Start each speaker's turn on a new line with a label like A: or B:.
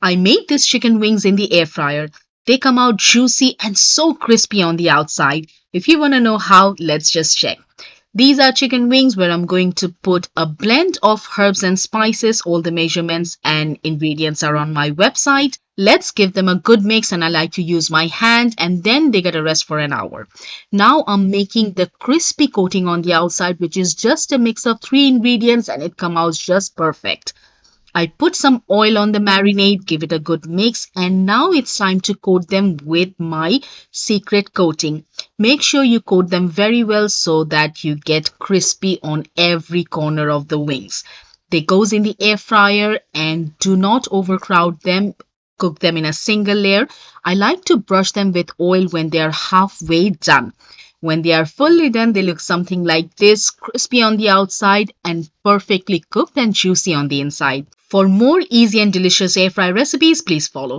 A: I made these chicken wings in the air fryer. They come out juicy and so crispy on the outside. If you want to know how, let's just check. These are chicken wings where I'm going to put a blend of herbs and spices. All the measurements and ingredients are on my website. Let's give them a good mix, and I like to use my hand, and then they get a rest for an hour. Now I'm making the crispy coating on the outside, which is just a mix of three ingredients, and it comes out just perfect. I put some oil on the marinade, give it a good mix, and now it's time to coat them with my secret coating. Make sure you coat them very well so that you get crispy on every corner of the wings. They goes in the air fryer, and do not overcrowd them. Cook them in a single layer. I like to brush them with oil when they are halfway done. When they are fully done, they look something like this, crispy on the outside and perfectly cooked and juicy on the inside. For more easy and delicious air fry recipes, please follow.